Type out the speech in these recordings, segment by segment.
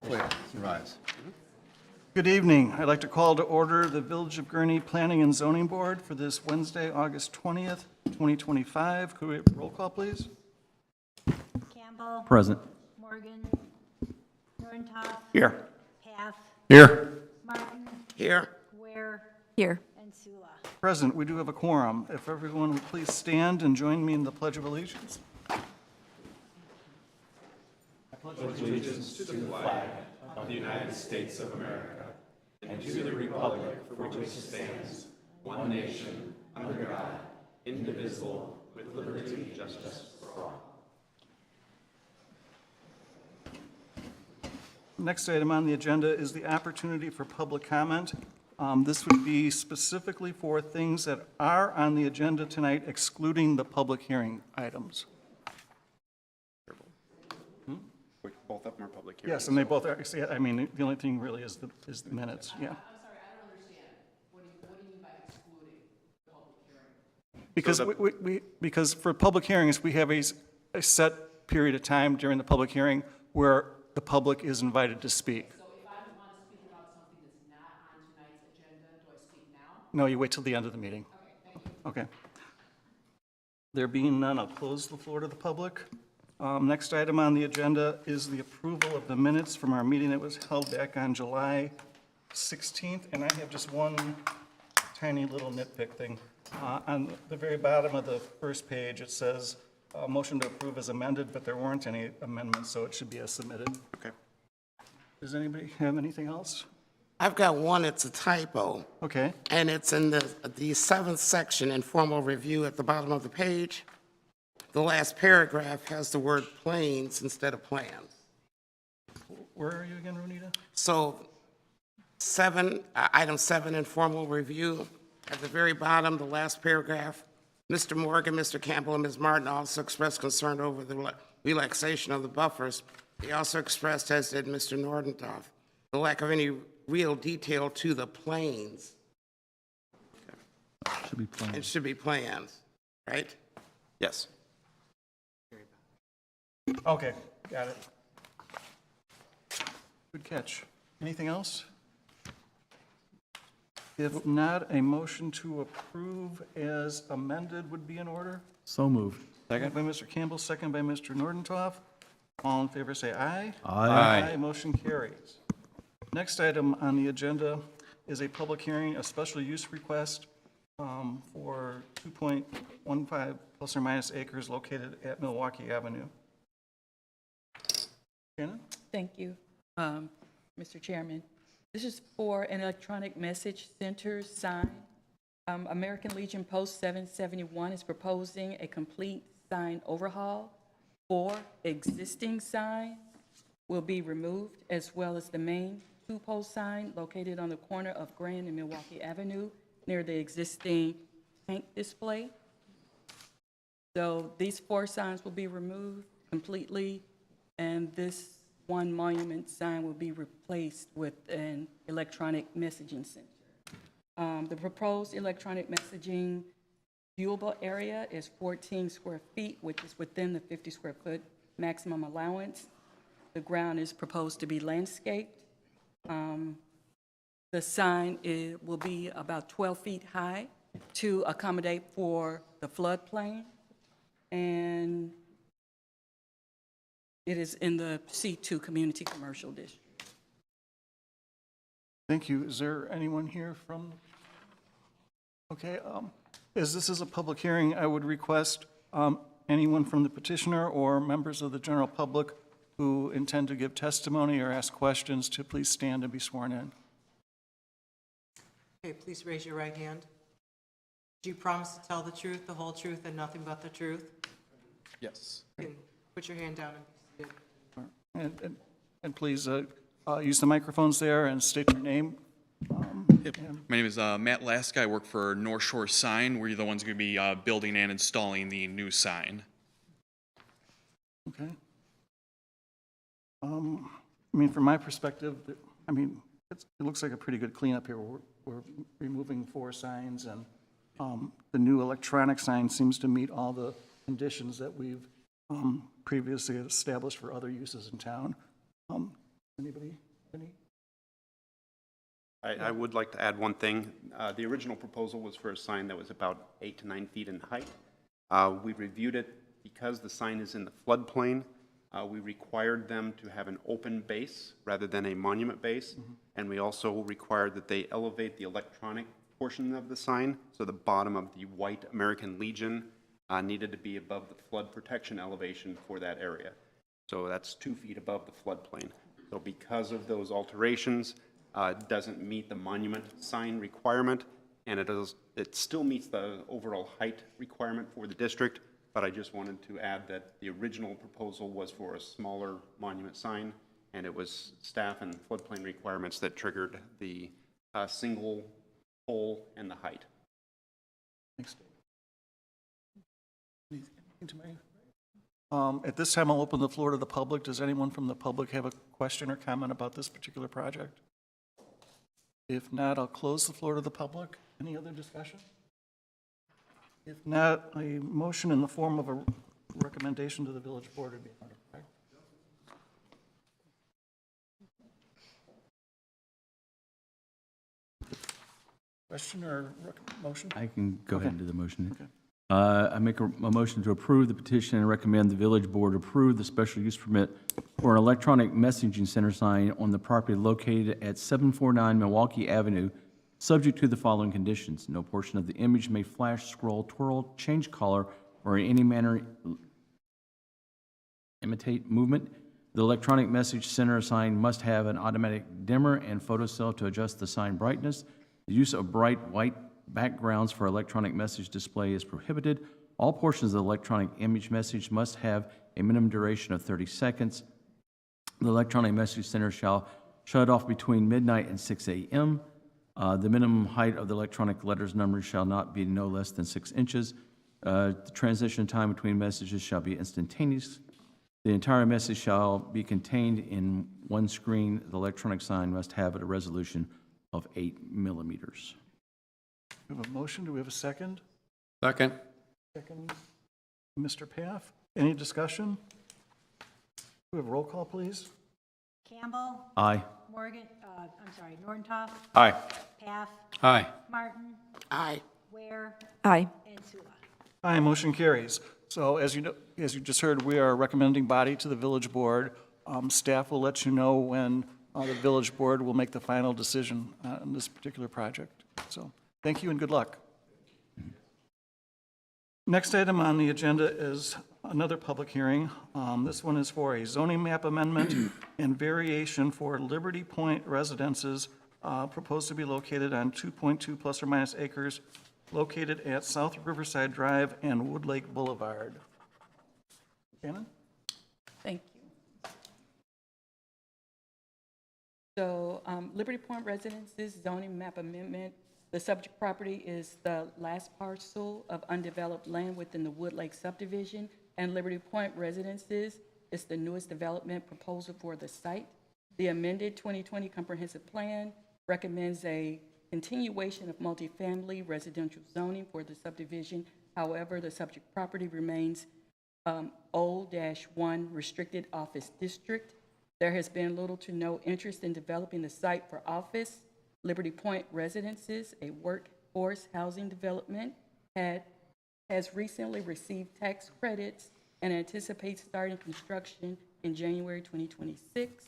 Rise. Good evening. I'd like to call to order the Village of Gurnee Planning and Zoning Board for this Wednesday, August 20th, 2025. Could we have a roll call, please? Campbell. Present. Morgan. Nordentoff. Here. Half. Here. Martin. Here. Ware. Here. And Sula. Present. We do have a quorum. If everyone would please stand and join me in the Pledge of Allegiance. Next item on the agenda is the opportunity for public comment. This would be specifically for things that are on the agenda tonight, excluding the public hearing items. Both of them are public hearings. Yes, and they both are, see, I mean, the only thing really is the minutes, yeah. I'm sorry, I don't understand. What do you mean by excluding the public hearing? Because because for public hearings, we have a set period of time during the public hearing where the public is invited to speak. So if I want to speak about something that's not on tonight's agenda, do I speak now? No, you wait till the end of the meeting. Okay, thank you. Okay. There being none, I'll close the floor to the public. Next item on the agenda is the approval of the minutes from our meeting that was held back on July 16th, and I have just one tiny little nitpick thing. On the very bottom of the first page, it says, motion to approve as amended, but there weren't any amendments, so it should be as submitted. Okay. Does anybody have anything else? I've got one, it's a typo, Okay, and it's in the seventh section, informal review at the bottom of the page. The last paragraph has the word planes instead of plans. where are you again, Ronita? So item 7, informal review, at the very bottom, the last paragraph, Mr. Morgan, Mr. Campbell, and Ms. Martin also expressed concern over the relaxation of the buffers. They also expressed, as did Mr. Nordentoff, the lack of any real detail to the planes. Should be plain. It should be plans, right? Yes. Okay, got it. Good catch. Anything else? If not, a motion to approve as amended would be in order. So moved. Moved by Mr. Campbell, second by Mr. Nordentoff. All in favor, say aye. Aye. Motion carries. Next item on the agenda is a public hearing, a special use request for 2.15 plus or minus acres located at Milwaukee Avenue. Shannon? Thank you, Mr. Chairman. This is for an electronic message center sign. American Legion Post 771 is proposing a complete sign overhaul. 4 existing signs will be removed, as well as the main 2-post sign located on the corner of Grand and Milwaukee Avenue near the existing tank display. So these 4 signs will be removed completely, and this one monument sign will be replaced with an electronic messaging center. The proposed electronic messaging viewable area is 14 square feet, which is within the 50 square foot maximum allowance. The ground is proposed to be landscaped. The sign will be about 12 feet high to accommodate for the floodplain, and it is in the C2 Community Commercial District. Thank you. Is there anyone here from? Okay, as this is a public hearing, I would request anyone from the petitioner or members of the general public who intend to give testimony or ask questions to please stand and be sworn in. Okay, please raise your right hand. Do you promise to tell the truth, the whole truth, and nothing but the truth? Yes. You can put your hand down and be seated. And please use the microphones there and state your name. My name is Matt Laska. I work for North Shore Sign. We're the ones going to be building and installing the new sign. Okay. I mean, from my perspective, I mean, it looks like a pretty good cleanup here. We're removing 4 signs, and the new electronic sign seems to meet all the conditions that we've previously established for other uses in town. Anybody? Any? I would like to add one thing. The original proposal was for a sign that was about 8 to 9 feet in height. We reviewed it because the sign is in the floodplain. We required them to have an open base rather than a monument base. And we also required that they elevate the electronic portion of the sign. So the bottom of the white American Legion needed to be above the flood protection elevation for that area. So that's 2 feet above the floodplain. So because of those alterations, it doesn't meet the monument sign requirement, and it still meets the overall height requirement for the district, but I just wanted to add that the original proposal was for a smaller monument sign, and it was staff and floodplain requirements that triggered the single pole and the height. Thanks. Anything to me? At this time, I'll open the floor to the public. Does anyone from the public have a question or comment about this particular project? If not, I'll close the floor to the public. Any other discussion? If not, a motion in the form of a recommendation to the village board would be in order, correct? Question or motion? I can go ahead and do the motion. Okay. I make a motion to approve the petition and recommend the village board approve the special use permit for an electronic messaging center sign on the property located at 749 Milwaukee Avenue, subject to the following conditions. No portion of the image may flash, scroll, twirl, change color, or in any manner imitate movement. The electronic message center sign must have an automatic dimmer and photocell to adjust the sign brightness. The use of bright white backgrounds for electronic message display is prohibited. All portions of the electronic image message must have a minimum duration of 30 seconds. The electronic message center shall shut off between midnight and 6 a.m. The minimum height of the electronic letters numbers shall not be no less than 6 inches. The transition time between messages shall be instantaneous. The entire message shall be contained in one screen. The electronic sign must have a resolution of 8 millimeters. We have a motion. Do we have a second? Second. Second, Mr. Paff. Any discussion? We have a roll call, please. Campbell, Aye. Morgan, Nordentoff, Aye. Paff, Aye. Martin, Aye. Ware, Aye. and Sula. Aye, motion carries. So as you know, as you just heard, we are a recommending body to the village board. Staff will let you know when the village board will make the final decision on this particular project. So thank you and good luck. Next item on the agenda is another public hearing. This one is for a zoning map amendment and variation for Liberty Point residences proposed to be located on 2.2 plus or minus acres located at South Riverside Drive and Wood Lake Boulevard. Shannon? Thank you. So, Liberty Point Residences zoning map amendment. The subject property is the last parcel of undeveloped land within the Wood Lake subdivision, and Liberty Point Residences is the newest development proposal for the site. The amended 2020 comprehensive plan recommends a continuation of multifamily residential zoning for the subdivision. However, the subject property remains O-1 restricted office district. There has been little to no interest in developing the site for office. Liberty Point Residences, a workforce housing development, has recently received tax credits and anticipates starting construction in January 2026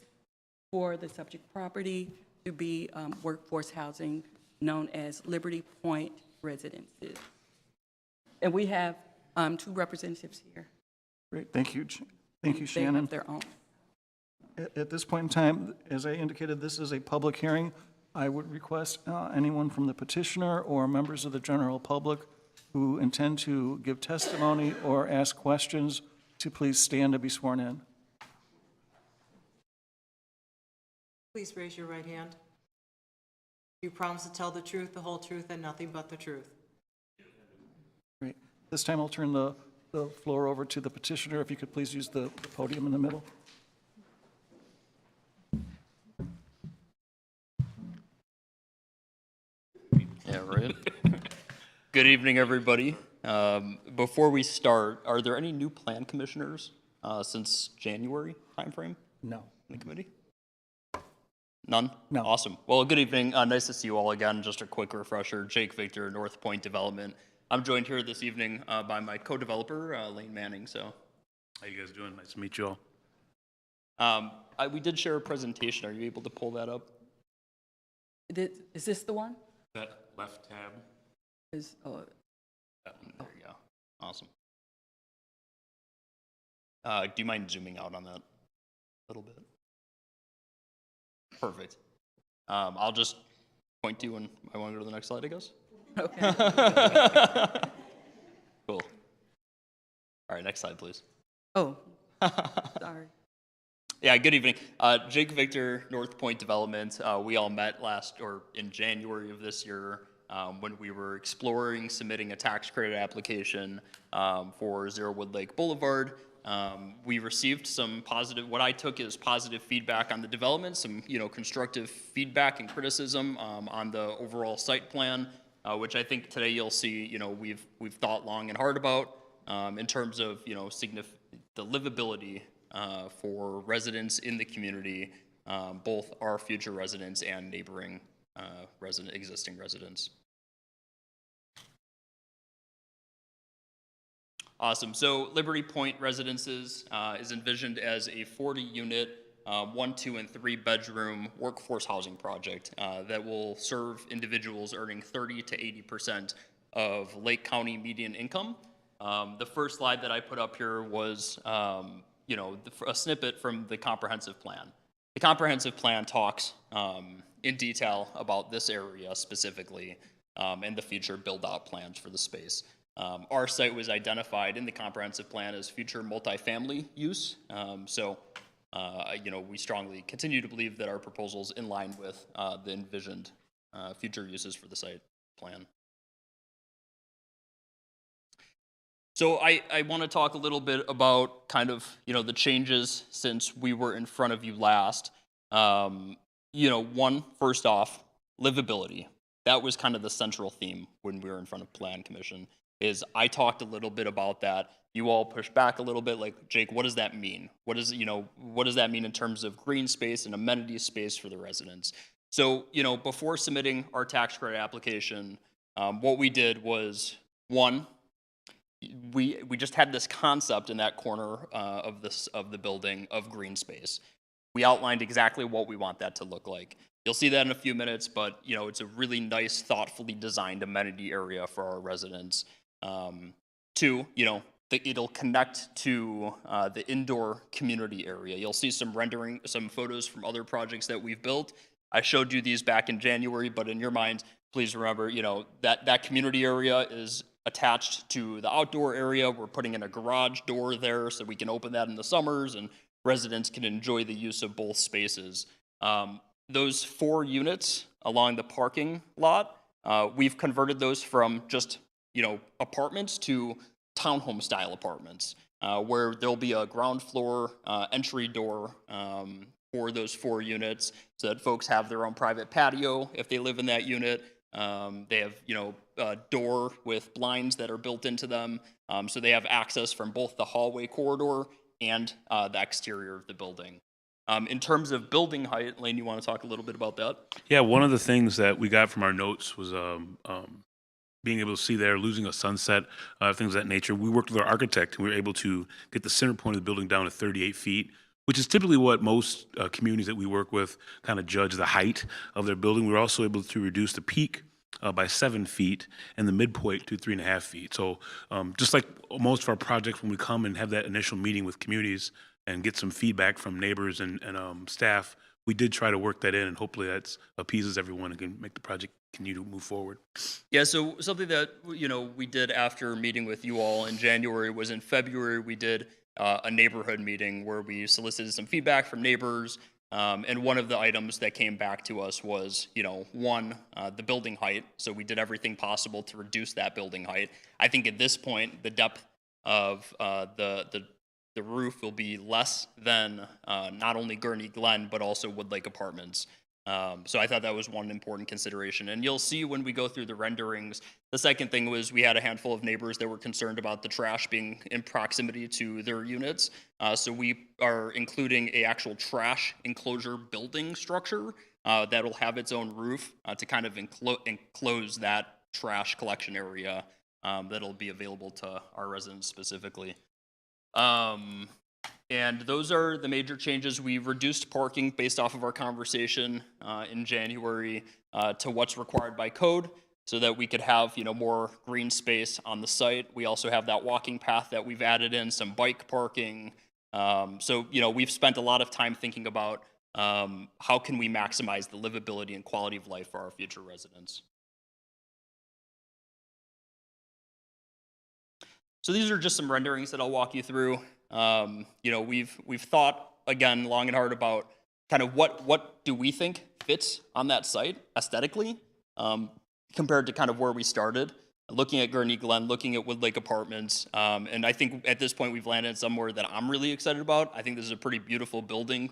for the subject property to be workforce housing known as Liberty Point Residences. And we have two representatives here. Great, thank you. Thank you, They Shannon. have their own. At this point in time, as I indicated, this is a public hearing. I would request anyone from the petitioner or members of the general public who intend to give testimony or ask questions to please stand to be sworn in. Please raise your right hand. Do you promise to tell the truth, the whole truth, and nothing but the truth? Great. This time I'll turn the floor over to the petitioner. If you could please use the podium in the middle. Yeah, right. Good evening, everybody. Before we start, are there any new plan commissioners since January timeframe No. in the committee? None? No. Awesome. Well, good evening. Nice to see you all again. Just a quick refresher. Jake Victor, North Point Development. I'm joined here this evening by my co-developer, Lane Manning. So, How you guys doing? Nice to meet you all. we did share a presentation. Are you able to pull that up? Is this the one? That left tab. Is, oh, There you go. Awesome. Do you mind zooming out on that a little bit? Perfect. I'll just point to you when I want to go to the next slide, I guess. okay. Cool. All right, next slide, please. Oh, sorry. Yeah, good evening. Jake Victor, North Point Development. We all met in January of this year when we were exploring submitting a tax credit application for Zero Wood Lake Boulevard. We received some positive, what I took as positive feedback on the development, some constructive feedback and criticism on the overall site plan, which I think today you'll see we've thought long and hard about in terms of the livability for residents in the community, both our future residents and neighboring existing residents. Awesome. So Liberty Point Residences is envisioned as a 40-unit, 1, 2, and 3 bedroom workforce housing project that will serve individuals earning 30 to 80% of Lake County median income. The first slide that I put up here was a snippet from the comprehensive plan. The comprehensive plan talks in detail about this area specifically and the future build-out plans for the space. Our site was identified in the comprehensive plan as future multifamily use. We strongly continue to believe that our proposal is in line with the envisioned future uses for the site plan. So I want to talk a little bit about kind of, the changes since we were in front of you last. First off, livability. That was kind of the central theme when we were in front of Plan Commission, is I talked a little bit about that. You all pushed back a little bit, like, Jake, what does that mean? What does that mean in terms of green space and amenity space for the residents? So, before submitting our tax credit application, what we did was, one, we just had this concept in that corner of the building of green space. We outlined exactly what we want that to look like. You'll see that in a few minutes, but it's a really nice, thoughtfully designed amenity area for our residents. Two, it'll connect to the indoor community area. You'll see some photos from other projects that we've built. I showed you these back in January, but in your mind, please remember, that community area is attached to the outdoor area. We're putting in a garage door there so we can open that in the summers and residents can enjoy the use of both spaces. Those 4 units along the parking lot, we've converted those from just, apartments to townhome style apartments, where there'll be a ground floor entry door for those 4 units so that folks have their own private patio if they live in that unit. They have, a door with blinds that are built into them, so they have access from both the hallway corridor and the exterior of the building. In terms of building height, Lane, you want to talk a little bit about that? Yeah, one of the things that we got from our notes was being able to see there, losing a sunset, things of that nature. We worked with our architect, and we were able to get the center point of the building down to 38 feet, which is typically what most communities that we work with kind of judge the height of their building. We were also able to reduce the peak by 7 feet and the midpoint to 3.5 feet. So just like most of our projects, when we come and have that initial meeting with communities and get some feedback from neighbors and staff, we did try to work that in, and hopefully that appeases everyone and can make the project continue to move forward. Yeah, so something that we did after meeting with you all in January was in February we did a neighborhood meeting where we solicited some feedback from neighbors, and one of the items that came back to us was, one, the building height. So we did everything possible to reduce that building height. I think at this point, the depth of the roof will be less than not only Gurnee Glen, but also Wood Lake Apartments. So I thought that was one important consideration. And you'll see when we go through the renderings, the second thing was we had a handful of neighbors that were concerned about the trash being in proximity to their units. So we are including a actual trash enclosure building structure that'll have its own roof to kind of enclose that trash collection area that'll be available to our residents specifically. And those are the major changes. We reduced parking based off of our conversation in January to what's required by code so that we could have, more green space on the site. We also have that walking path that we've added in, some bike parking. So, we've spent a lot of time thinking about how can we maximize the livability and quality of life for our future residents. So these are just some renderings that I'll walk you through. We've thought again long and hard about kind of what do we think fits on that site aesthetically compared to kind of where we started. Looking at Gurnee Glen, looking at Wood Lake Apartments, and I think at this point we've landed somewhere that I'm really excited about. I think this is a pretty beautiful building,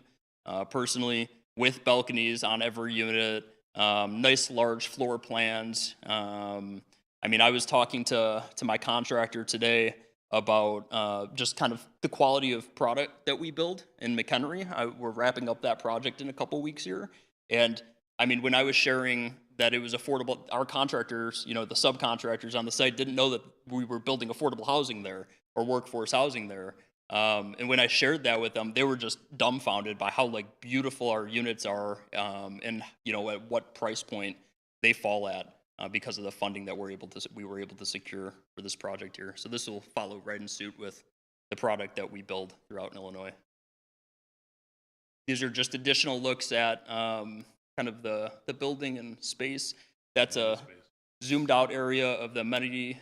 personally, with balconies on every unit, nice large floor plans. I was talking to my contractor today about just kind of the quality of product that we build in McHenry. We're wrapping up that project in a couple weeks here. And when I was sharing that it was affordable, our contractors, the subcontractors on the site didn't know that we were building affordable housing there or workforce housing there. And when I shared that with them, they were just dumbfounded by how beautiful our units are and, at what price point they fall at. Because of the funding that we were able to secure for this project here. So this will follow right in suit with the product that we build throughout Illinois. These are just additional looks at kind of the building and space. That's a zoomed out area of the amenity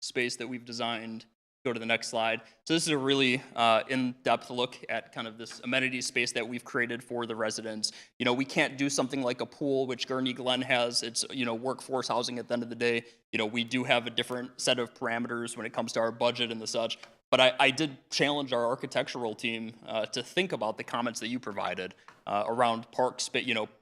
space that we've designed. Go to the next slide. So this is a really in-depth look at kind of this amenity space that we've created for the residents. We can't do something like a pool, which Gurnee Glen has. It's, workforce housing at the end of the day. We do have a different set of parameters when it comes to our budget and the such. But I did challenge our architectural team to think about the comments that you provided around parks,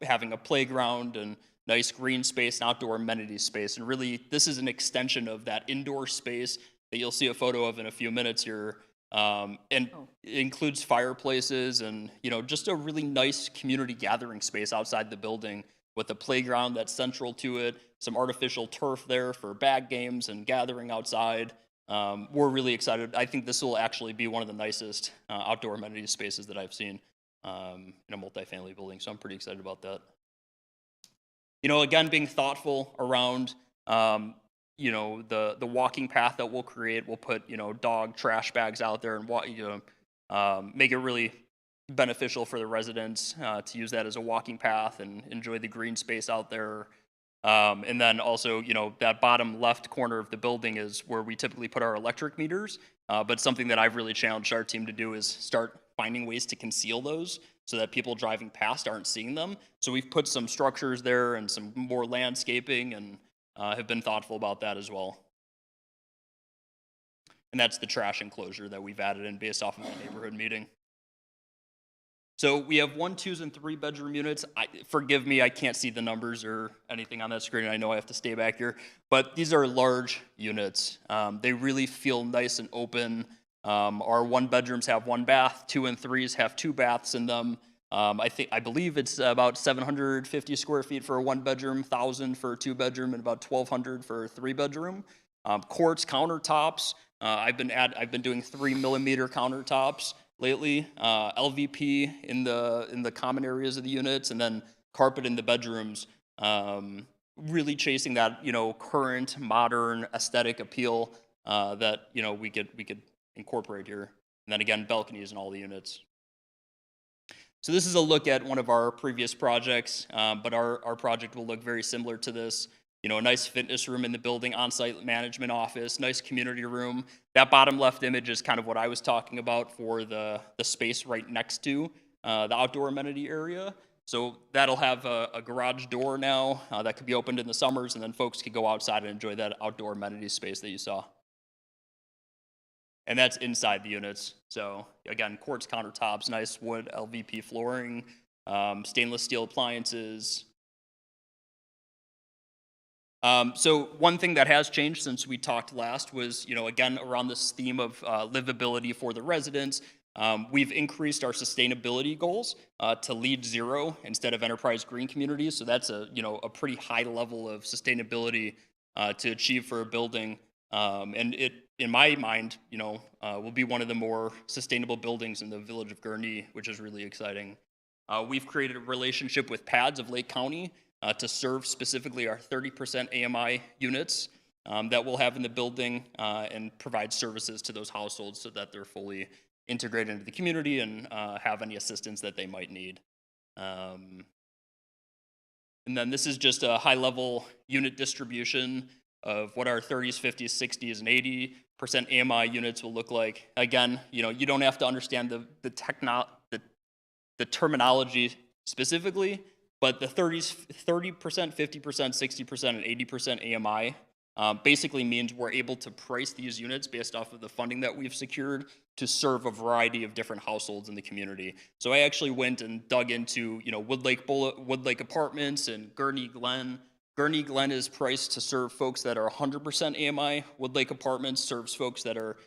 having a playground and nice green space and outdoor amenity space. And really, this is an extension of that indoor space that you'll see a photo of in a few minutes here, and it includes fireplaces and, just a really nice community gathering space outside the building with a playground that's central to it, some artificial turf there for bag games and gathering outside. We're really excited. I think this will actually be one of the nicest outdoor amenity spaces that I've seen in a multifamily building, so I'm pretty excited about that. Again, being thoughtful around the walking path that we'll create. We'll put dog trash bags out there and make it really beneficial for the residents to use that as a walking path and enjoy the green space out there. And then also, that bottom left corner of the building is where we typically put our electric meters. But something that I've really challenged our team to do is start finding ways to conceal those so that people driving past aren't seeing them. So we've put some structures there and some more landscaping and have been thoughtful about that as well. And that's the trash enclosure that we've added in based off of the neighborhood meeting. So we have 1, 2, and 3 bedroom units. Forgive me, I can't see the numbers or anything on that screen. I know I have to stay back here, but these are large units. They really feel nice and open. Our 1 bedrooms have 1 bath, 2 and 3s have 2 baths in them. I believe it's about 750 square feet for a 1 bedroom, 1,000 for a 2 bedroom, and about 1,200 for a 3 bedroom. Quartz countertops. I've been doing 3mm countertops lately. LVP in the common areas of the units, and then carpet in the bedrooms. Really chasing that current modern aesthetic appeal that we could incorporate here. And then again, balconies in all the units. So this is a look at one of our previous projects, but our project will look very similar to this. A nice fitness room in the building, on-site management office, nice community room. That bottom left image is kind of what I was talking about for the space right next to the outdoor amenity area. So that'll have a garage door now that could be opened in the summers, and then folks could go outside and enjoy that outdoor amenity space that you saw. And that's inside the units. So again, quartz countertops, nice wood LVP flooring, stainless steel appliances. So one thing that has changed since we talked last was, again, around this theme of livability for the residents. We've increased our sustainability goals to LEED 0 instead of enterprise green communities. So that's a pretty high level of sustainability to achieve for a building. And it, in my mind, will be one of the more sustainable buildings in the village of Gurnee, which is really exciting. We've created a relationship with PADS of Lake County to serve specifically our 30% AMI units that we'll have in the building and provide services to those households so that they're fully integrated into the community and have any assistance that they might need. And then this is just a high-level unit distribution of what our 30s, 50s, 60s, and 80% AMI units will look like. Again, you don't have to understand the terminology specifically, but the 30%, 50%, 60%, and 80% AMI basically means we're able to price these units based off of the funding that we've secured to serve a variety of different households in the community. So I actually went and dug into, Wood Lake Apartments and Gurnee Glen. Gurnee Glen is priced to serve folks that are 100% AMI. Wood Lake Apartments serves folks that are,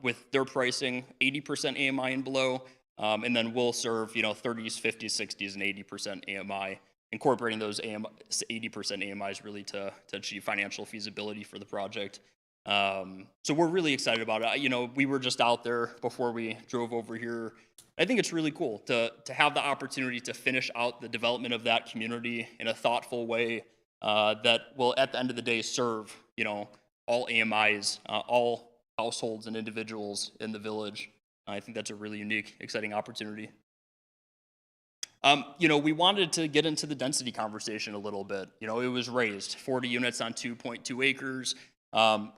with their pricing, 80% AMI and below. And then we'll serve, 30s, 50s, 60s, and 80% AMI, incorporating those 80% AMIs really to achieve financial feasibility for the project. So we're really excited about it. We were just out there before we drove over here. I think it's really cool to have the opportunity to finish out the development of that community in a thoughtful way that will, at the end of the day, serve, all AMIs, all households and individuals in the village. I think that's a really unique, exciting opportunity. We wanted to get into the density conversation a little bit. It was raised 40 units on 2.2 acres.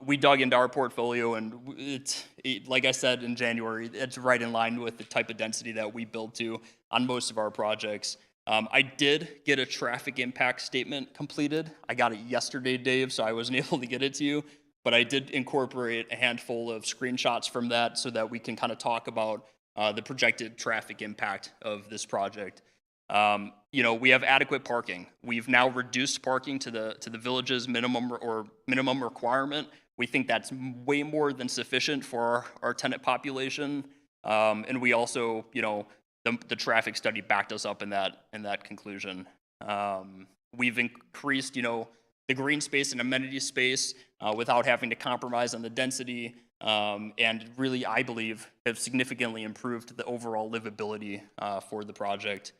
We dug into our portfolio, and like I said in January, it's right in line with the type of density that we build to on most of our projects. I did get a traffic impact statement completed. I got it yesterday, Dave, so I wasn't able to get it to you. But I did incorporate a handful of screenshots from that so that we can kind of talk about the projected traffic impact of this project. We have adequate parking. We've now reduced parking to the village's minimum requirement. We think that's way more than sufficient for our tenant population. And we also, the traffic study backed us up in that conclusion. We've increased, the green space and amenity space without having to compromise on the density, and really, I believe, have significantly improved the overall livability for the project.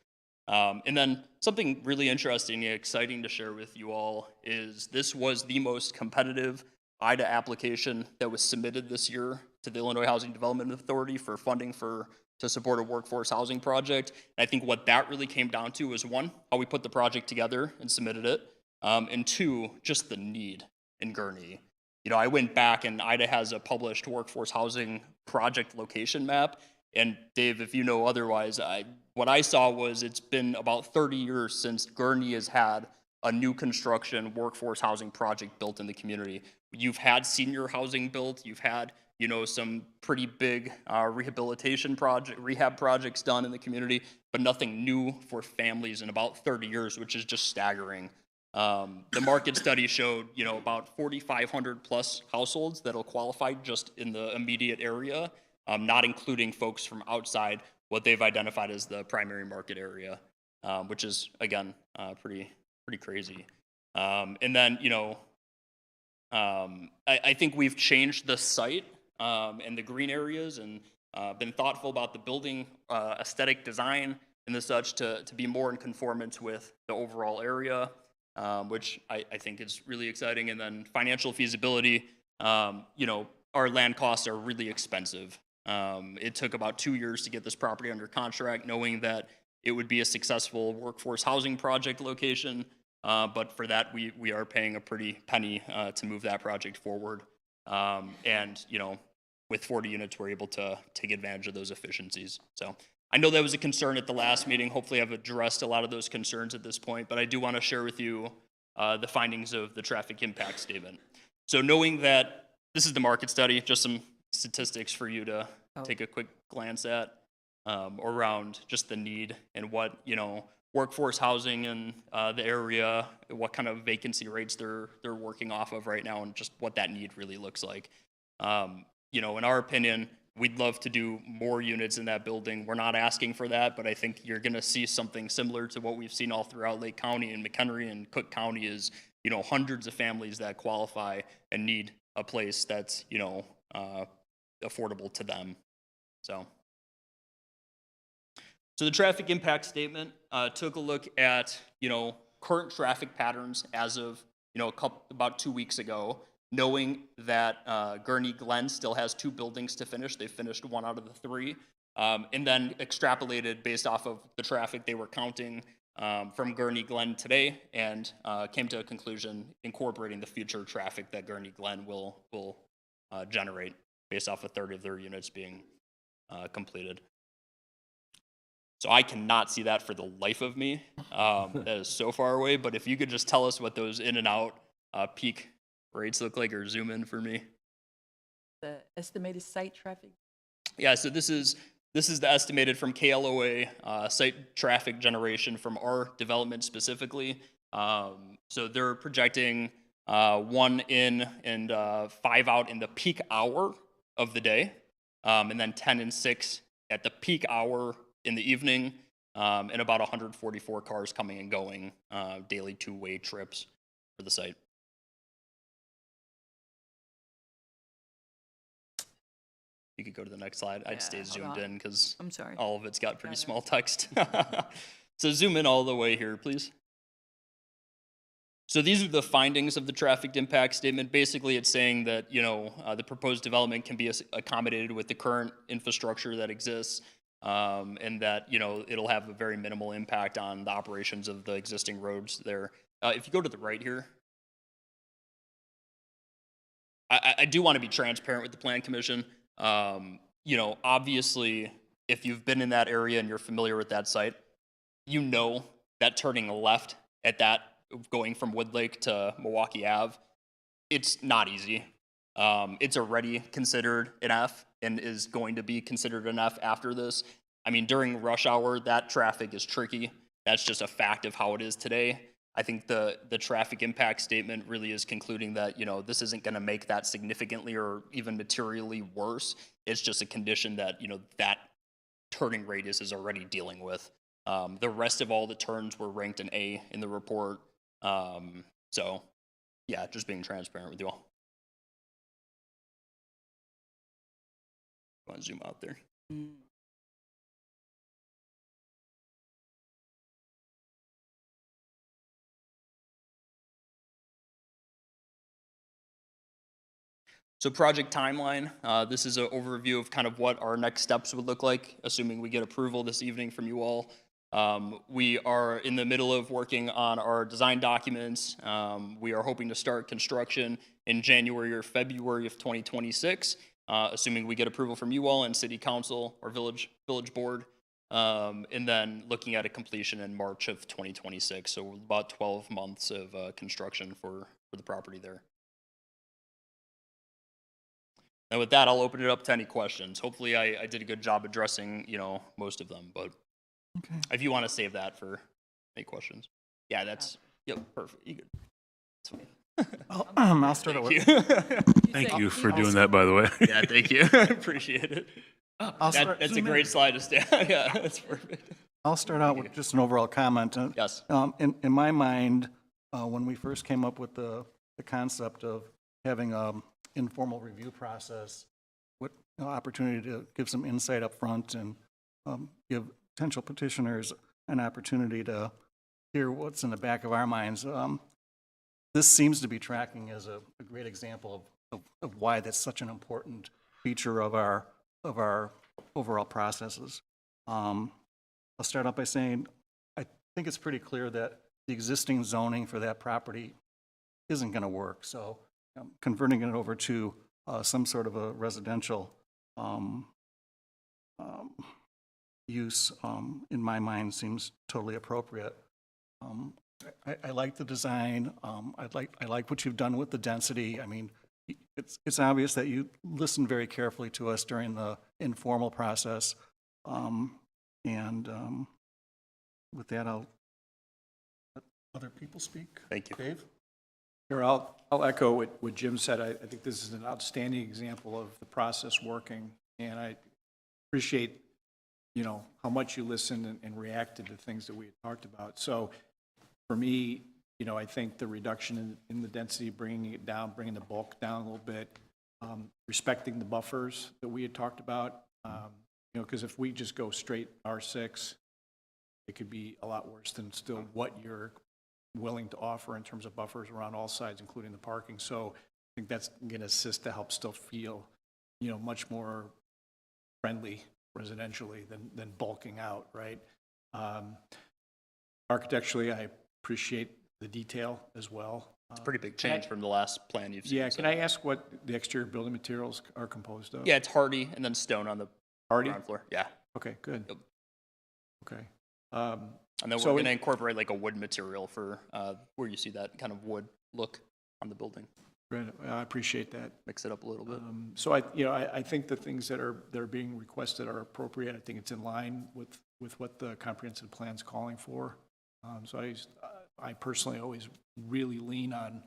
And then something really interesting and exciting to share with you all is this was the most competitive IDA application that was submitted this year to the Illinois Housing Development Authority for funding to support a workforce housing project. And I think what that really came down to was, one, how we put the project together and submitted it, and two, just the need in Gurnee. I went back, and IDA has a published workforce housing project location map. And Dave, if you know otherwise, what I saw was it's been about 30 years since Gurnee has had a new construction workforce housing project built in the community. You've had senior housing built, you've had, some pretty big rehab projects done in the community, but nothing new for families in about 30 years, which is just staggering. The market study showed, about 4,500 plus households that'll qualify just in the immediate area, not including folks from outside what they've identified as the primary market area, which is, again, pretty crazy. And then, I think we've changed the site and the green areas and been thoughtful about the building aesthetic design and the such to be more in conformance with the overall area, which I think is really exciting. And then financial feasibility, our land costs are really expensive. It took about 2 years to get this property under contract, knowing that it would be a successful workforce housing project location. But for that, we are paying a pretty penny to move that project forward. And, with 40 units, we're able to take advantage of those efficiencies. So I know that was a concern at the last meeting. Hopefully I've addressed a lot of those concerns at this point, but I do want to share with you the findings of the traffic impact statement. So knowing that this is the market study, just some statistics for you to take a quick glance at. around just the need and what, workforce housing in the area, what kind of vacancy rates they're working off of right now, and just what that need really looks like. In our opinion, we'd love to do more units in that building. We're not asking for that, but I think you're going to see something similar to what we've seen all throughout Lake County and McHenry and Cook County is, hundreds of families that qualify and need a place that's, affordable to them. So the traffic impact statement took a look at, current traffic patterns as of, about 2 weeks ago, knowing that Gurnee Glen still has 2 buildings to finish. They finished 1 out of the 3, and then extrapolated based off of the traffic they were counting from Gurnee Glen today, and came to a conclusion incorporating the future traffic that Gurnee Glen will generate based off a third of their units being completed. So I cannot see that for the life of me. That is so far away, but if you could just tell us what those in and out peak rates look like, or zoom in for me. The estimated site traffic? Yeah, so this is the estimated from KLOA site traffic generation from our development specifically. So they're projecting 1 in and 5 out in the peak hour of the day, and then 10 and 6 at the peak hour in the evening, and about 144 cars coming and going, daily 2-way trips for the site. You could go to the next slide. I'd stay zoomed in because I'm sorry. all of it's got pretty small text. So zoom in all the way here, please. So these are the findings of the traffic impact statement. Basically, it's saying that, the proposed development can be accommodated with the current infrastructure that exists, and that, it'll have a very minimal impact on the operations of the existing roads there. If you go to the right here, I do want to be transparent with the Plan Commission. Obviously, if you've been in that area and you're familiar with that site, that turning left at that, going from Woodlake to Milwaukee Ave, it's not easy. It's already considered an F and is going to be considered an F after this. I mean, during rush hour, that traffic is tricky. That's just a fact of how it is today. I think the traffic impact statement really is concluding that, this isn't going to make that significantly or even materially worse. It's just a condition that, that turning radius is already dealing with. The rest of all the turns were ranked an A in the report. So, yeah, just being transparent with you all. Want to zoom out there? So project timeline, this is an overview of kind of what our next steps would look like, assuming we get approval this evening from you all. We are in the middle of working on our design documents. We are hoping to start construction in January or February of 2026, assuming we get approval from you all and City Council or Village Board, and then looking at a completion in March of 2026. So about 12 months of construction for the property there. And with that, I'll open it up to any questions. Hopefully I did a good job addressing, most of them, but if you want to save that for any questions. Yeah, that's, yep, perfect. You good. That's fine. I'll start out with. Thank you for doing that, by the way. Yeah, thank you. Appreciate it. That's a great slide to stay on. Yeah, that's perfect. I'll start out with just an overall comment. Yes. In my mind, when we first came up with the concept of having informal review process, what opportunity to give some insight up front and give potential petitioners an opportunity to hear what's in the back of our minds. This seems to be tracking as a great example of why that's such an important feature of our overall processes. I'll start out by saying I think it's pretty clear that the existing zoning for that property isn't going to work. So converting it over to some sort of a residential use, in my mind, seems totally appropriate. I like the design. I like what you've done with the density. I mean, it's obvious that you listened very carefully to us during the informal process. With that, I'll let other people speak. Thank you. Dave? Here, I'll echo what Jim said. I think this is an outstanding example of the process working, and I appreciate, how much you listened and reacted to things that we had talked about. So for me, I think the reduction in the density, bringing it down, bringing the bulk down a little bit, respecting the buffers that we had talked about, because if we just go straight R6, it could be a lot worse than still what you're willing to offer in terms of buffers around all sides, including the parking. So I think that's going to assist to help still feel, much more friendly residentially than bulking out, right? Architecturally, I appreciate the detail as well. It's a pretty big change from the last plan you've seen. Yeah, so. can I ask what the exterior building materials are composed of? Yeah, it's hardy and then stone on the Hardy? ground floor. Yeah. Okay, good. Yep. Okay. And then So we're going to incorporate like a wood material for where you see that kind of wood look on the building. Great, I appreciate that. Mix it up a little bit. So I think the things that are being requested are appropriate. I think it's in line with what the comprehensive plan's calling for. So I personally always really lean on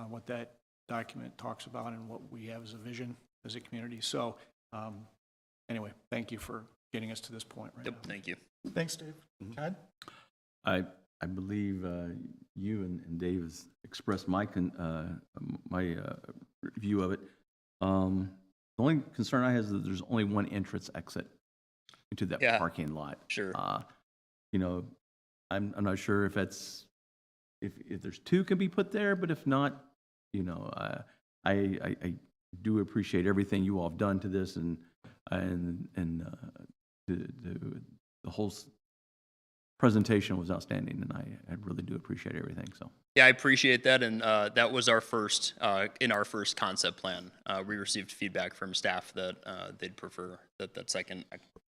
what that document talks about and what we have as a vision as a community. So anyway, thank you for getting us to this point right now. Yep, thank you. Thanks, Dave. Todd? I believe you and Dave has expressed my view of it. The only concern I have is that there's only one entrance exit into that parking lot. Sure. I'm not sure if that's if there's two can be put there, but if not, I do appreciate everything you all have done to this and the whole presentation was outstanding, and I really do appreciate everything. So Yeah, I appreciate that, and that was our first, in our first concept plan. We received feedback from staff that they'd prefer that second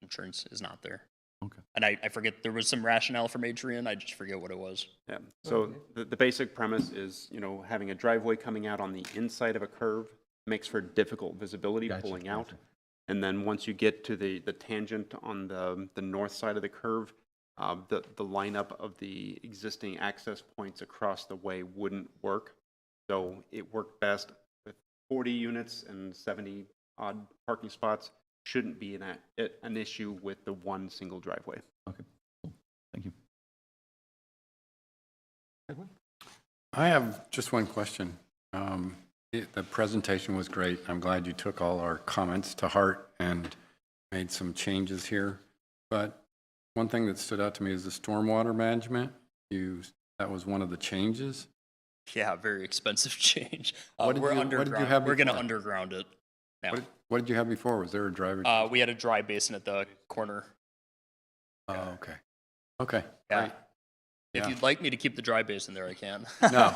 entrance is not there. Okay. And I forget, there was some rationale from Adrian, I just forget what it was. Yeah, so the basic premise is, having a driveway coming out on the inside of a curve makes for difficult visibility pulling out. And then once you get to the tangent on the north side of the curve, the lineup of the existing access points across the way wouldn't work. So it worked best with 40 units and 70 odd parking spots. Shouldn't be an issue with the one single driveway. okay, cool. Thank you. Edwin? I have just one question. The presentation was great. I'm glad you took all our comments to heart and made some changes here. But one thing that stood out to me is the stormwater management. That was one of the changes. Yeah, very expensive change. What did We're you- what did you underground. have We're going to before? underground it now. What did you have before? Was there a driveway? We had a dry basin at the corner. Oh, okay. Okay, Yeah. great. If Yeah. you'd like me to keep the dry basin there, I can. No.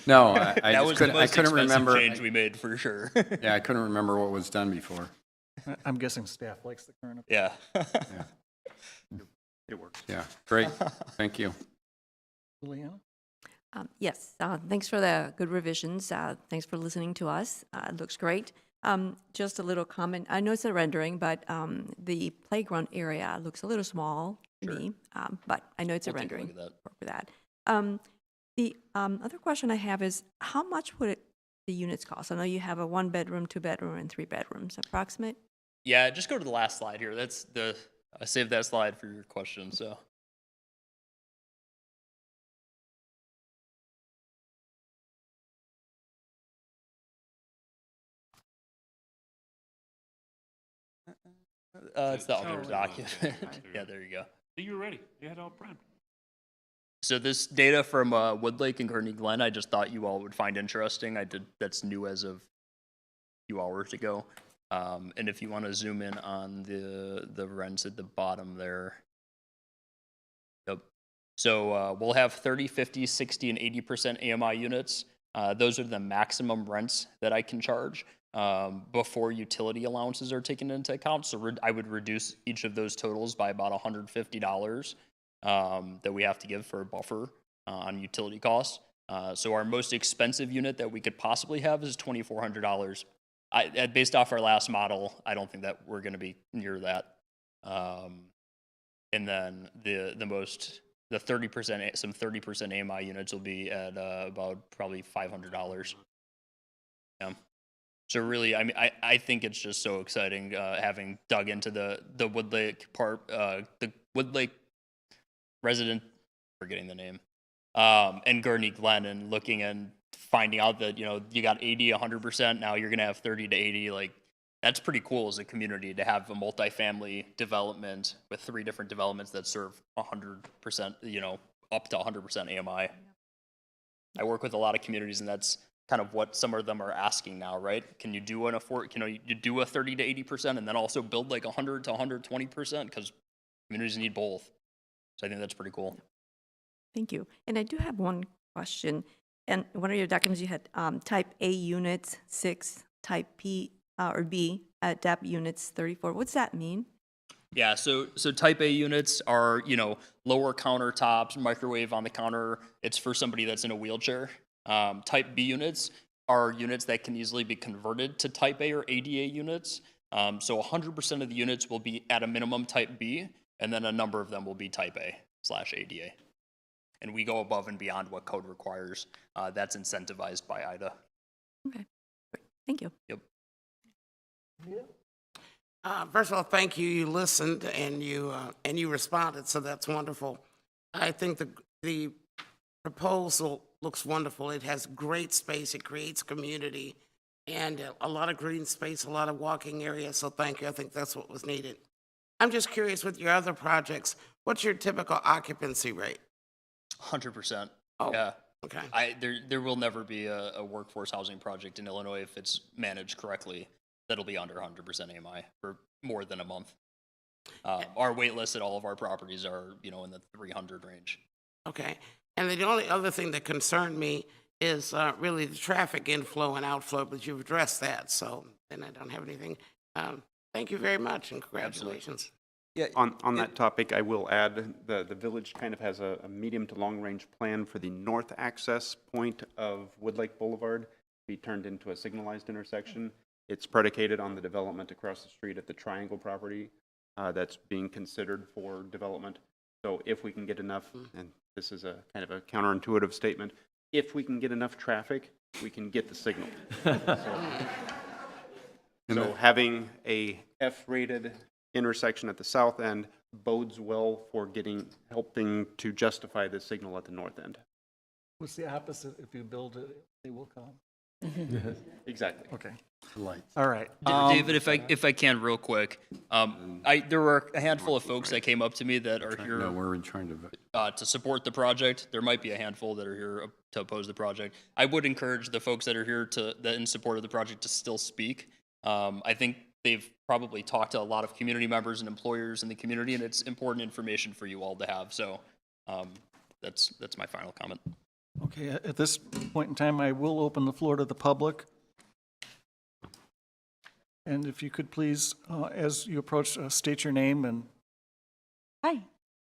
No, I That just was the couldn't, most I couldn't expensive remember. change we made for sure. Yeah, I couldn't remember what was done before. I'm guessing staff likes the current. Yeah. It works. Yeah, great. Thank you. Juliana? Yes, thanks for the good revisions. Thanks for listening to us. It looks great. Just a little comment. I know it's a rendering, but the playground area looks a little small to me, but I know it's a We'll take a rendering look at for that. The other question I have is, how much would the units cost? I know you have a 1-bedroom, 2-bedroom, and 3 bedrooms, approximate? Yeah, just go to the last slide here. I saved that slide for your question, so. It's the other document. Yeah, there you go. You were ready. You had all prepped. So this data from Woodlake and Gurnee Glen, I just thought you all would find interesting. That's new as of a few hours ago. And if you want to zoom in on the rents at the bottom there. Yep. So we'll have 30, 50, 60, and 80% AMI units. Those are the maximum rents that I can charge before utility allowances are taken into account. So I would reduce each of those totals by about $150 that we have to give for a buffer on utility costs. So our most expensive unit that we could possibly have is $2,400. Based off our last model, I don't think that we're going to be near that. And then the 30%, some 30% AMI units will be at about probably $500. Yeah. So really, I mean, I think it's just so exciting having dug into the Woodlake part, the Woodlake resident, forgetting the name, and Gurnee Glen, and looking and finding out that, you know, you got 80, 100%, now you're gonna have 30 to 80, like, that's pretty cool as a community to have a multifamily development with 3 different developments that serve 100%, you know, up to 100% AMI. I work with a lot of communities, and that's kind of what some of them are asking now, right? Can you do you do a 30 to 80% and then also build like 100 to 120%? Because communities need both. So I think that's pretty cool. Thank you. And I do have one question. And one of your documents, you had type A units 6, type P or B, DAP units 34. What's that mean? Yeah, so type A units are, you know, lower countertops, microwave on the counter. It's for somebody that's in a wheelchair. Type B units are units that can easily be converted to type A or ADA units. So 100% of the units will be at a minimum type B, and then a number of them will be type A/ADA. And we go above and beyond what code requires. That's incentivized by IDA. Okay, great. Thank you. Yep. First of all, thank you. You listened and you responded, so that's wonderful. I think the proposal looks wonderful. It has great space. It creates community and a lot of green space, a lot of walking areas. So thank you. I think that's what was needed. I'm just curious with your other projects, what's your typical occupancy rate? 100%. Oh, yeah. okay. There will never be a workforce housing project in Illinois if it's managed correctly that'll be under 100% AMI for more than a month. Our wait list at all of our properties are, you know, in the 300 range. Okay. And the only other thing that concerned me is really the traffic inflow and outflow, but you've addressed that, so then I don't have anything. Thank you very much, and congratulations. Yeah, on that topic, I will add, the village kind of has a medium to long-range plan for the north access point of Woodlake Boulevard to be turned into a signalized intersection. It's predicated on the development across the street at the Triangle property that's being considered for development. So if we can get enough, and this is a kind of a counterintuitive statement, if we can get enough traffic, we can get the signal. So having a F-rated intersection at the south end bodes well for helping to justify the signal at the north end. What's the opposite? If you build it, they will come. Exactly. Okay. Lights. All right. David, if I can real quick, there were a handful of folks that came up to me that are here No, we're trying to. to support the project. There might be a handful that are here to oppose the project. I would encourage the folks that are here that in support of the project to still speak. I think they've probably talked to a lot of community members and employers in the community, and it's important information for you all to have. So that's my final comment. Okay, at this point in time, I will open the floor to the public. And if you could please, as you approach, state your name and... Hi,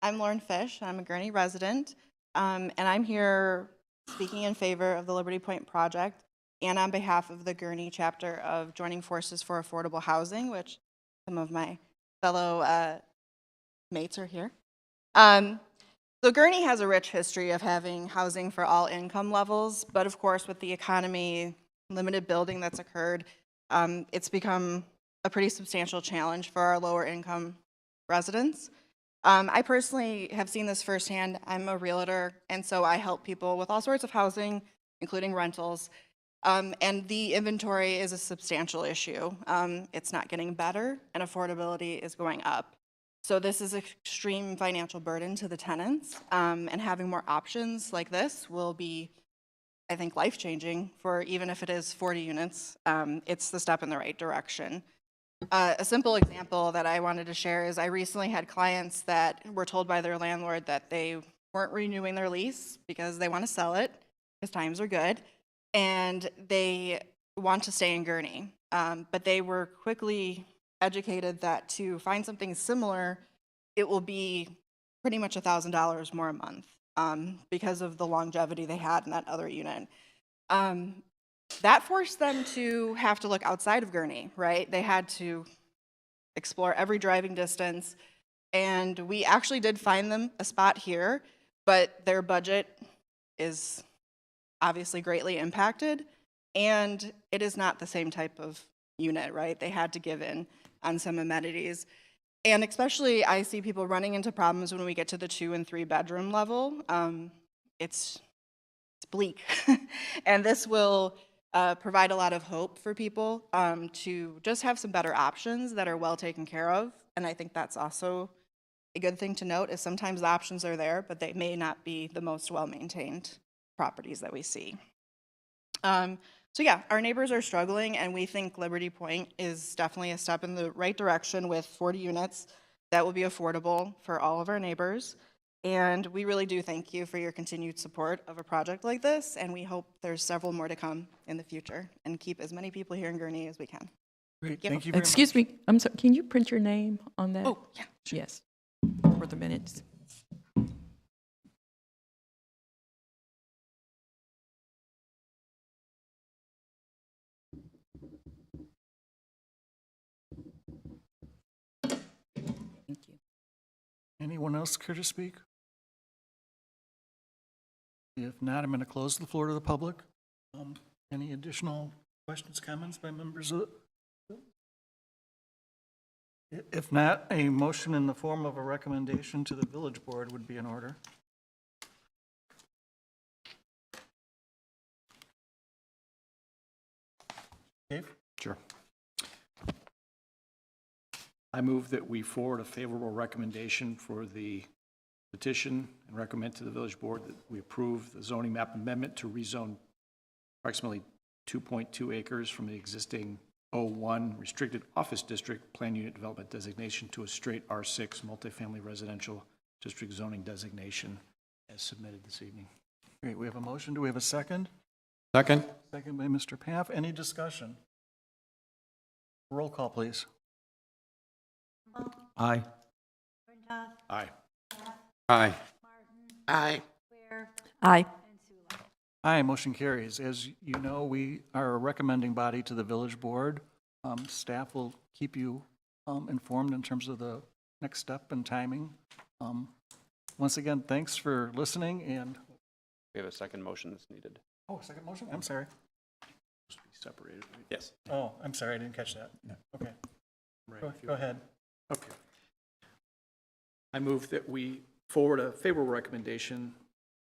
I'm Lauren Fish. I'm a Gurnee resident, and I'm here speaking in favor of the Liberty Point project and on behalf of the Gurnee chapter of Joining Forces for Affordable Housing, which some of my fellow mates are here. So Gurnee has a rich history of having housing for all income levels, but of course with the economy, limited building that's occurred, it's become a pretty substantial challenge for our lower income residents. I personally have seen this firsthand. I'm a realtor, and so I help people with all sorts of housing, including rentals. And the inventory is a substantial issue. It's not getting better, and affordability is going up. So this is an extreme financial burden to the tenants, and having more options like this will be, I think, life-changing for even if it is 40 units. It's the step in the right direction. A simple example that I wanted to share is I recently had clients that were told by their landlord that they weren't renewing their lease because they want to sell it because times are good, and they want to stay in Gurnee. But they were quickly educated that to find something similar, it will be pretty much $1,000 more a month because of the longevity they had in that other unit. That forced them to have to look outside of Gurnee, right? They had to explore every driving distance. And we actually did find them a spot here, but their budget is obviously greatly impacted, and it is not the same type of unit, right? They had to give in on some amenities. And especially, I see people running into problems when we get to the 2 and 3 bedroom level. It's bleak. And this will provide a lot of hope for people to just have some better options that are well taken care of. And I think that's also a good thing to note, is sometimes the options are there, but they may not be the most well-maintained properties that we see. So yeah, our neighbors are struggling, and we think Liberty Point is definitely a step in the right direction with 40 units that will be affordable for all of our neighbors. And we really do thank you for your continued support of a project like this, and we hope there's several more to come in the future and keep as many people here in Gurnee as we can. Great, thank you very much. Excuse me, I'm sorry, can you print your name on that? Oh, yeah. Yes, for the minutes. Thank you. Anyone else care to speak? If not, I'm going to close the floor to the public. Any additional questions, comments by members of? If not, a motion in the form of a recommendation to the village board would be in order. Dave? Sure. I move that we forward a favorable recommendation for the petition and recommend to the village board that we approve the zoning map amendment to rezone approximately 2.2 acres from the existing O1 restricted office district plan unit development designation to a straight R6 multifamily residential district zoning designation as submitted this evening. Great, we have a motion. Do we have a second? Second? Second by Mr. Paff. Any discussion? Roll call, please. Aye. Nordentoff, Aye. Aye. Aye. Ware, Aye. and Sula. Aye, motion carries. As you know, we are a recommending body to the village board. Staff will keep you informed in terms of the next step and timing. Once again, thanks for listening, and, We have a second motion that's needed. oh, second motion? I'm sorry. Supposed to be separated, right? Yes. Oh, I'm sorry, I didn't catch that. No. Okay, Right, go if you- go ahead. Okay. I move that we forward a favorable recommendation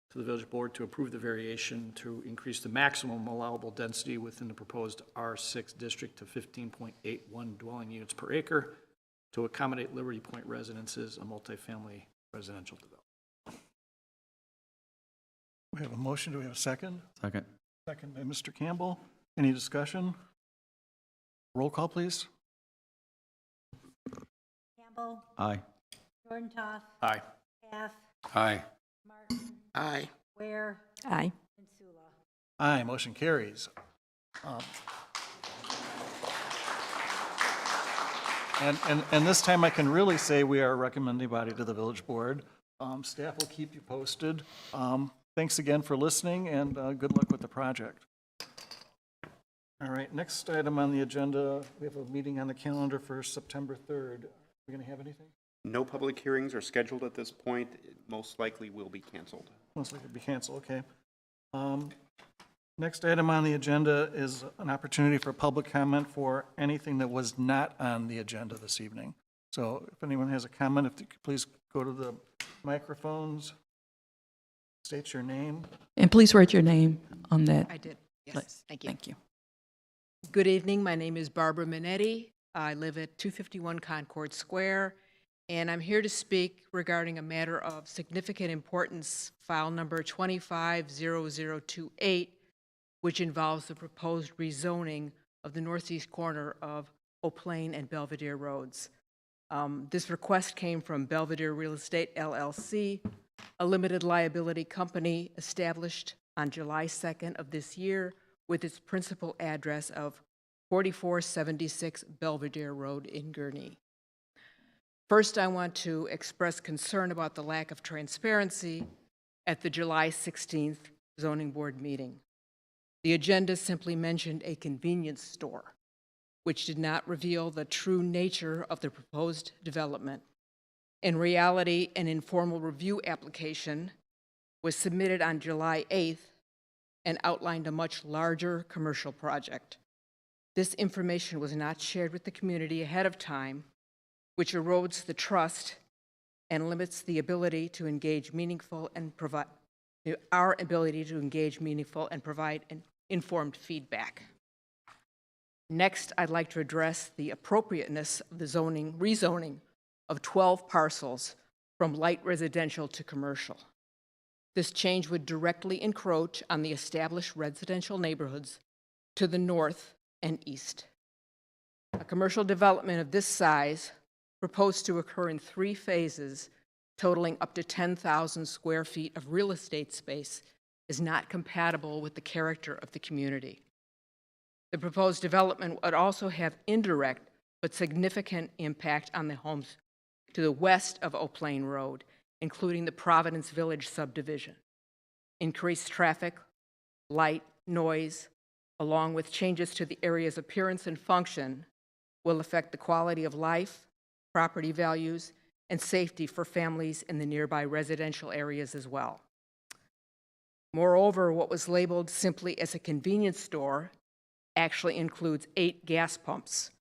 to the village board to approve the variation to increase the maximum allowable density within the proposed R6 district to 15.81 dwelling units per acre to accommodate Liberty Point residences, a multifamily residential development. We have a motion. Do we have a second? Second. Second by Mr. Campbell. Any discussion? Roll call, please. Campbell, Aye. Nordentoff, Aye. Paff, Aye. Martin, Aye. Ware, Aye. and Sula. Aye, motion carries. And this time I can really say we are a recommending body to the village board. Staff will keep you posted. Thanks again for listening, and good luck with the project. All right, next item on the agenda, we have a meeting on the calendar for September 3rd. Are we going to have anything? No public hearings are scheduled at this point. It most likely will be canceled. Most likely be canceled, okay. Next item on the agenda is an opportunity for public comment for anything that was not on the agenda this evening. So if anyone has a comment, if you could please go to the microphones, state your name. And please write your name on that. I did, yes, list. thank you. Thank you. Good evening, my name is Barbara Minetti. I live at 251 Concord Square, and I'm here to speak regarding a matter of significant importance, file number 250028, which involves the proposed rezoning of the northeast corner of O'Plain and Belvedere Roads. This request came from Belvedere Real Estate LLC, a limited liability company established on July 2nd of this year with its principal address of 4476 Belvedere Road in Gurnee. First, I want to express concern about the lack of transparency at the July 16th zoning board meeting. The agenda simply mentioned a convenience store. which did not reveal the true nature of the proposed development. In reality, an informal review application was submitted on July 8th and outlined a much larger commercial project. This information was not shared with the community ahead of time, which erodes the trust and limits the ability to engage meaningful and provide our ability to engage meaningful and provide informed feedback. Next, I'd like to address the appropriateness of the rezoning of 12 parcels from light residential to commercial. This change would directly encroach on the established residential neighborhoods to the north and east. A commercial development of this size, proposed to occur in 3 phases, totaling up to 10,000 square feet of real estate space, is not compatible with the character of the community. The proposed development would also have indirect but significant impact on the homes to the west of Oak Plain Road, including the Providence Village subdivision. Increased traffic, light, noise, along with changes to the area's appearance and function, will affect the quality of life, property values, and safety for families in the nearby residential areas as well. Moreover, what was labeled simply as a convenience store actually includes 8 gas pumps,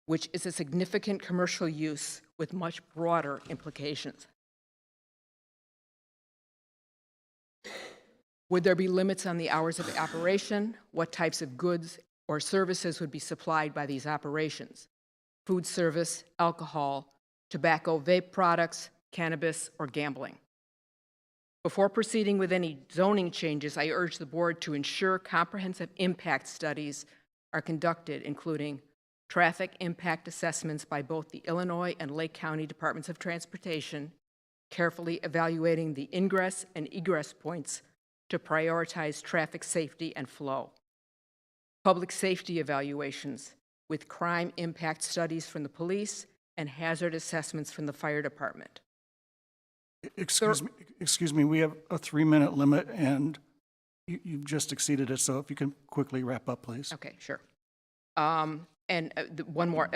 which is a significant commercial use with much broader implications. Would there be limits on the hours of operation? What types of goods or services would be supplied by these operations? Food service, alcohol, tobacco, vape products, cannabis, or gambling? Before proceeding with any zoning changes, I urge the board to ensure comprehensive impact studies are conducted, including traffic impact assessments by both the Illinois and Lake County Departments of Transportation, carefully evaluating the ingress and egress points to prioritize traffic safety and flow. Public safety evaluations with crime impact studies from the police and hazard assessments from the fire department. Excuse me, we have a 3-minute limit, and you've just exceeded it, so if you can quickly wrap up, please. Okay, sure. One more,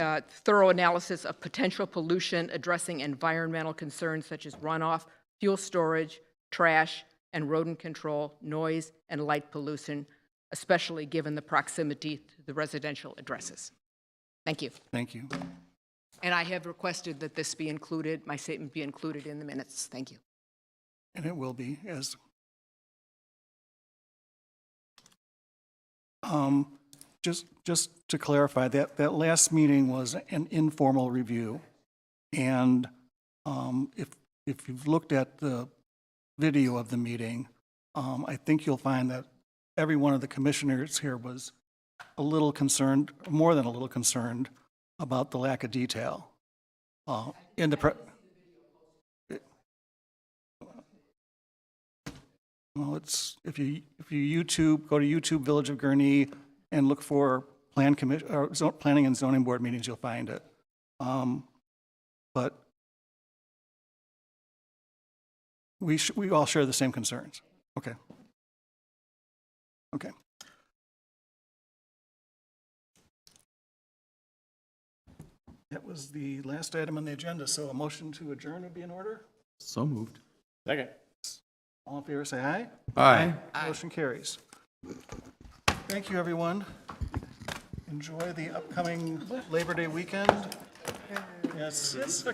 thorough analysis of potential pollution, addressing environmental concerns such as runoff, fuel storage, trash, and rodent control, noise, and light pollution, especially given the proximity to the residential addresses. Thank you. Thank you. And I have requested that this be included, my statement be included in the minutes. Thank you. And it will be, as just to clarify, that last meeting was an informal review, and if you've looked at the video of the meeting, I think you'll find that every one of the commissioners here was a little concerned, more than a little concerned, about the lack of detail in the well, it's if you go to YouTube Village of Gurnee and look for planning and zoning board meetings, you'll find it. But we all share the same concerns. Okay. Okay. That was the last item on the agenda, so a motion to adjourn would be in order. So moved. Second. All in favor, say aye. Aye. Motion carries. Thank you, everyone. Enjoy the upcoming Labor Day weekend. Yes.